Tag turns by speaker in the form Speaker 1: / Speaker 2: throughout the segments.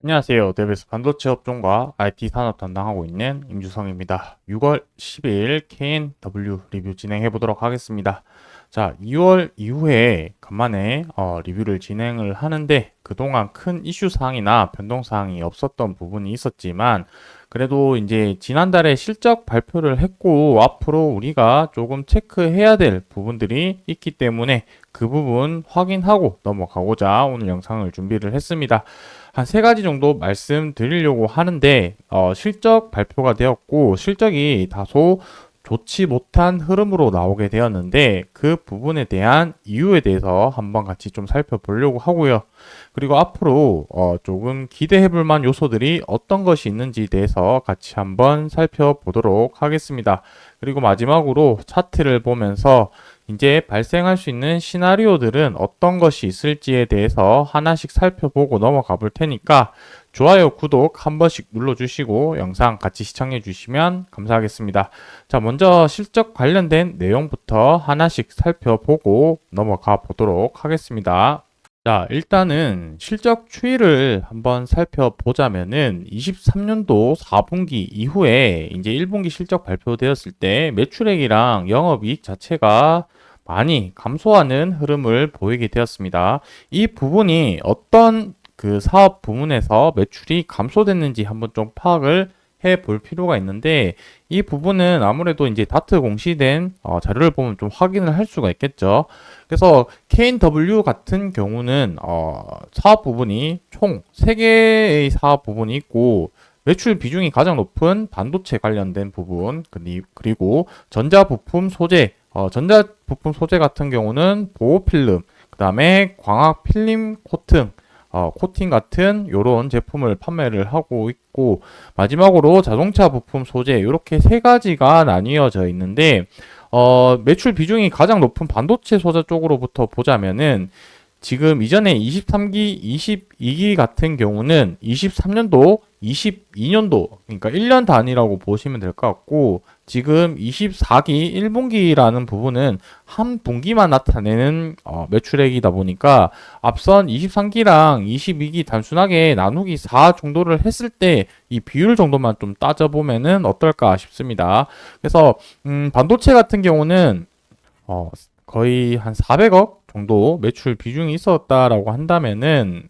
Speaker 1: 안녕하세요. 데베스 반도체 업종과 IT 산업 담당하고 있는 임주성입니다. 6월 12일 KNW 리뷰 진행해 보도록 하겠습니다. 자, 2월 이후에 간만에 리뷰를 진행을 하는데 그동안 큰 이슈 사항이나 변동 사항이 없었던 부분이 있었지만 그래도 이제 지난달에 실적 발표를 했고 앞으로 우리가 조금 체크해야 될 부분들이 있기 때문에 그 부분 확인하고 넘어가고자 오늘 영상을 준비를 했습니다. 한 세 가지 정도 말씀드리려고 하는데 실적 발표가 되었고 실적이 다소 좋지 못한 흐름으로 나오게 되었는데 그 부분에 대한 이유에 대해서 한번 같이 좀 살펴보려고 하고요. 그리고 앞으로 조금 기대해 볼 만한 요소들이 어떤 것이 있는지에 대해서 같이 한번 살펴보도록 하겠습니다. 그리고 마지막으로 차트를 보면서 이제 발생할 수 있는 시나리오들은 어떤 것이 있을지에 대해서 하나씩 살펴보고 넘어가 볼 테니까 좋아요, 구독 한 번씩 눌러주시고 영상 같이 시청해 주시면 감사하겠습니다. 자, 먼저 실적 관련된 내용부터 하나씩 살펴보고 넘어가 보도록 하겠습니다. 자, 일단은 실적 추이를 한번 살펴보자면은 23년도 4분기 이후에 이제 1분기 실적 발표되었을 때 매출액이랑 영업이익 자체가 많이 감소하는 흐름을 보이게 되었습니다. 이 부분이 어떤 그 사업 부문에서 매출이 감소됐는지 한번 좀 파악을 해 볼 필요가 있는데 이 부분은 아무래도 이제 다트 공시된 자료를 보면 좀 확인을 할 수가 있겠죠. 그래서 KNW 같은 경우는 사업 부분이 총 3개의 사업 부분이 있고 매출 비중이 가장 높은 반도체 관련된 부분 그리고 전자부품 소재 전자부품 소재 같은 경우는 보호필름 그 다음에 광학 필름 코팅 같은 요런 제품을 판매를 하고 있고 마지막으로 자동차 부품 소재 이렇게 세 가지가 나뉘어져 있는데 매출 비중이 가장 높은 반도체 소재 쪽으로부터 보자면은 지금 이전에 23기, 22기 같은 경우는 23년도, 22년도, 그러니까 1년 단위라고 보시면 될 것 같고, 지금 24기, 1분기라는 부분은 한 분기만 나타내는 매출액이다 보니까 앞선 23기랑 22기 단순하게 나누기 4 정도를 했을 때 이 비율 정도만 좀 따져보면은 어떨까 싶습니다. 그래서 반도체 같은 경우는 거의 한 400억 정도 매출 비중이 있었다라고 한다면은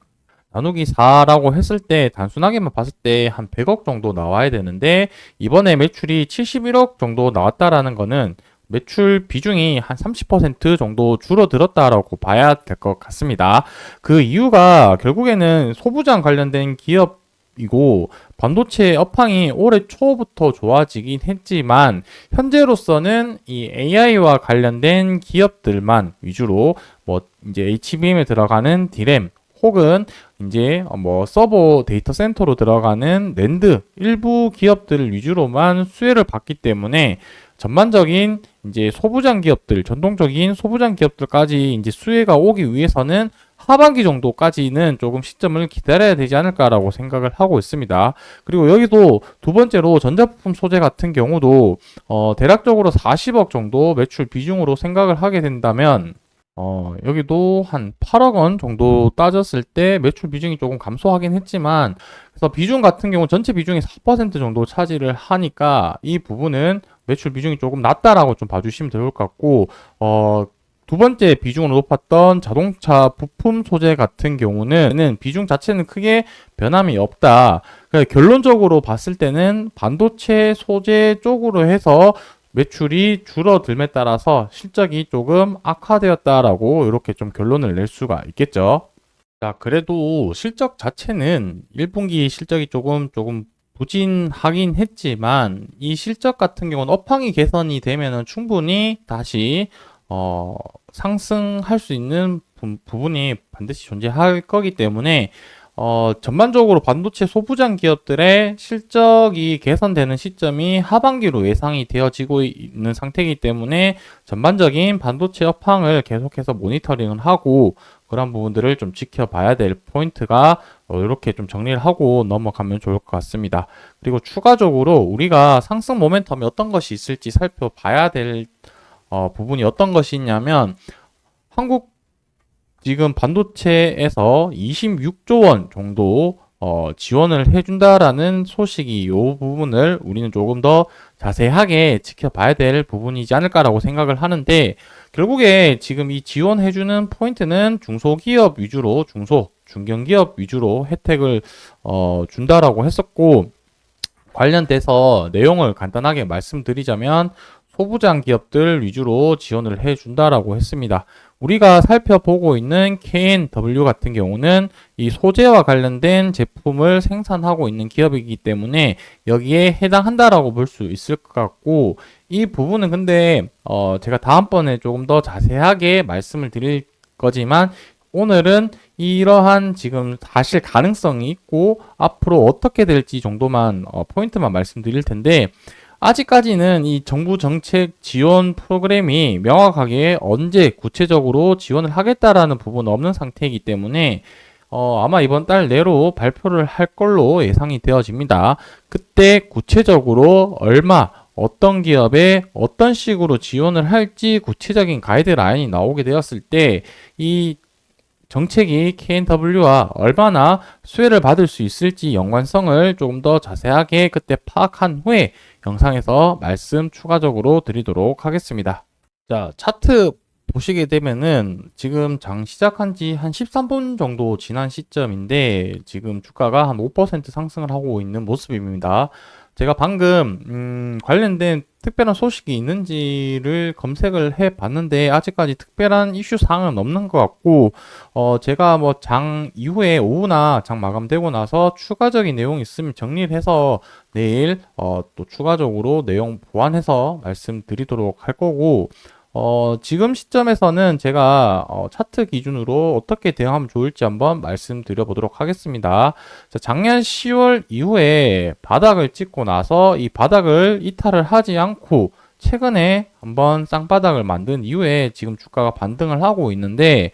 Speaker 1: 나누기 4라고 했을 때 단순하게만 봤을 때 한 100억 정도 나와야 되는데 이번에 매출이 71억 정도 나왔다라는 거는 매출 비중이 한 30% 정도 줄어들었다라고 봐야 될 것 같습니다. 그 이유가 결국에는 소부장 관련된 기업이고 반도체 업황이 올해 초부터 좋아지긴 했지만 현재로서는 이 AI와 관련된 기업들만 위주로 뭐 이제 HBM에 들어가는 D램 혹은 이제 뭐 서버 데이터 센터로 들어가는 낸드 일부 기업들 위주로만 수혜를 받기 때문에 전반적인 이제 소부장 기업들, 전통적인 소부장 기업들까지 이제 수혜가 오기 위해서는 하반기 정도까지는 조금 시점을 기다려야 되지 않을까라고 생각을 하고 있습니다. 그리고 여기도 두 번째로 전자부품 소재 같은 경우도 대략적으로 40억 정도 매출 비중으로 생각을 하게 된다면 여기도 한 8억 원 정도 따졌을 때 매출 비중이 조금 감소하긴 했지만, 그래서 비중 같은 경우 전체 비중이 4% 정도 차지를 하니까 이 부분은 매출 비중이 조금 낮다라고 좀 봐주시면 될 것 같고, 두 번째 비중으로 높았던 자동차 부품 소재 같은 경우는 비중 자체는 크게 변함이 없다. 그러니까 결론적으로 봤을 때는 반도체 소재 쪽으로 해서 매출이 줄어들에 따라서 실적이 조금 악화되었다라고 이렇게 좀 결론을 낼 수가 있겠죠. 자, 그래도 실적 자체는 1분기 실적이 조금 부진하긴 했지만 이 실적 같은 경우는 업황이 개선이 되면은 충분히 다시 상승할 수 있는 부분이 반드시 존재할 거기 때문에 전반적으로 반도체 소부장 기업들의 실적이 개선되는 시점이 하반기로 예상이 되어지고 있는 상태이기 때문에 전반적인 반도체 업황을 계속해서 모니터링을 하고 그런 부분들을 좀 지켜봐야 될 포인트가 이렇게 좀 정리를 하고 넘어가면 좋을 것 같습니다. 그리고 추가적으로 우리가 상승 모멘텀이 어떤 것이 있을지 살펴봐야 될 부분이 어떤 것이 있냐면 한국 지금 반도체에서 26조 원 정도 지원을 해준다라는 소식이 이 부분을 우리는 조금 더 자세하게 지켜봐야 될 부분이지 않을까라고 생각을 하는데, 결국에 지금 이 지원해주는 포인트는 중소기업 위주로, 중견기업 위주로 혜택을 준다라고 했었고, 관련돼서 내용을 간단하게 말씀드리자면 소부장 기업들 위주로 지원을 해준다라고 했습니다. 우리가 살펴보고 있는 K&W 같은 경우는 이 소재와 관련된 제품을 생산하고 있는 기업이기 때문에 여기에 해당한다라고 볼 수 있을 것 같고, 이 부분은 근데 제가 다음번에 조금 더 자세하게 말씀을 드릴 거지만, 오늘은 이러한 지금 사실 가능성이 있고 앞으로 어떻게 될지 정도만 포인트만 말씀드릴 텐데, 아직까지는 이 정부 정책 지원 프로그램이 명확하게 언제 구체적으로 지원을 하겠다라는 부분은 없는 상태이기 때문에 아마 이번 달 내로 발표를 할 걸로 예상이 되어집니다. 그때 구체적으로 얼마, 어떤 기업에 어떤 식으로 지원을 할지 구체적인 가이드라인이 나오게 되었을 때 이 정책이 K&W와 얼마나 수혜를 받을 수 있을지 연관성을 조금 더 자세하게 그때 파악한 후에 영상에서 말씀 추가적으로 드리도록 하겠습니다. 자, 차트 보시게 되면은 지금 장 시작한 지 한 13분 정도 지난 시점인데 지금 주가가 한 5% 상승을 하고 있는 모습입니다. 제가 방금 관련된 특별한 소식이 있는지를 검색을 해 봤는데 아직까지 특별한 이슈 사항은 없는 것 같고, 제가 뭐 장 이후에 오후나 장 마감되고 나서 추가적인 내용이 있으면 정리를 해서 내일 또 추가적으로 내용 보완해서 말씀드리도록 할 거고, 지금 시점에서는 제가 차트 기준으로 어떻게 대응하면 좋을지 한번 말씀드려 보도록 하겠습니다. 자, 작년 10월 이후에 바닥을 찍고 나서 이 바닥을 이탈을 하지 않고 최근에 한번 쌍바닥을 만든 이후에 지금 주가가 반등을 하고 있는데,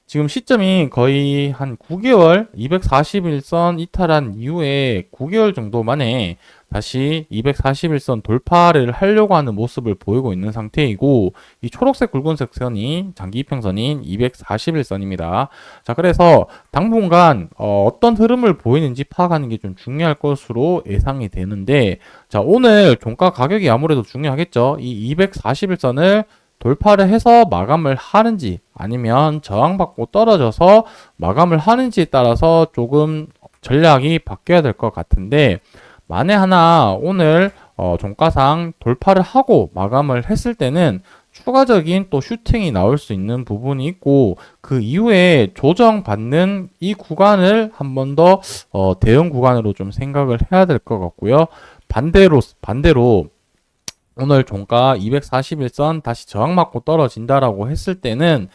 Speaker 1: 지금 시점이 거의 한 9개월 241선 이탈한 이후에 9개월 정도 만에 다시 241선 돌파를 하려고 하는 모습을 보이고 있는 상태이고, 이 초록색 굵은색 선이 장기 이평선인 241선입니다. 자, 그래서 당분간 어떤 흐름을 보이는지 파악하는 게 좀 중요할 것으로 예상이 되는데, 자, 오늘 종가 가격이 아무래도 중요하겠죠. 이 241선을 돌파를 해서 마감을 하는지 아니면 저항받고 떨어져서 마감을 하는지에 따라서 조금 전략이 바뀌어야 될 것 같은데, 만에 하나 오늘 종가상 돌파를 하고 마감을 했을 때는 추가적인 또 슈팅이 나올 수 있는 부분이 있고, 그 이후에 조정받는 이 구간을 한 번 더 대응 구간으로 좀 생각을 해야 될 것 같고요. 반대로 오늘 종가 241선 다시 저항 맞고 떨어진다라고 했을 때는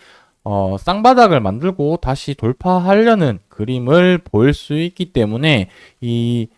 Speaker 1: 쌍바닥을 만들고 다시 돌파하려는 그림을 보일 수 있기 때문에 이제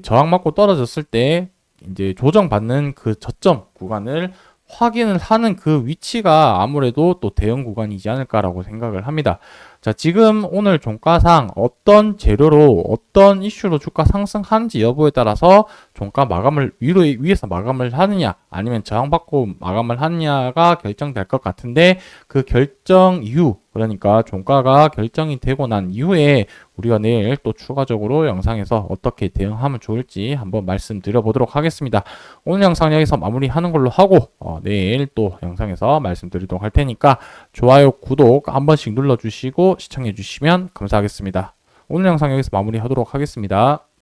Speaker 1: 저항 맞고 떨어졌을 때 이제 조정받는 그 저점 구간을 확인을 하는 그 위치가 아무래도 또 대응 구간이지 않을까라고 생각을 합니다. 자, 지금 오늘 종가상 어떤 재료로 어떤 이슈로 주가 상승하는지 여부에 따라서 종가 마감을 위에서 마감을 하느냐 아니면 저항받고 마감을 하느냐가 결정될 것 같은데, 그 결정 이후, 그러니까 종가가 결정이 되고 난 이후에 우리가 내일 또 추가적으로 영상에서 어떻게 대응하면 좋을지 한번 말씀드려 보도록 하겠습니다. 오늘 영상 여기서 마무리하는 걸로 하고 내일 또 영상에서 말씀드리도록 할 테니까 좋아요, 구독 한 번씩 눌러주시고 시청해 주시면 감사하겠습니다. 오늘 영상 여기서 마무리하도록 하겠습니다.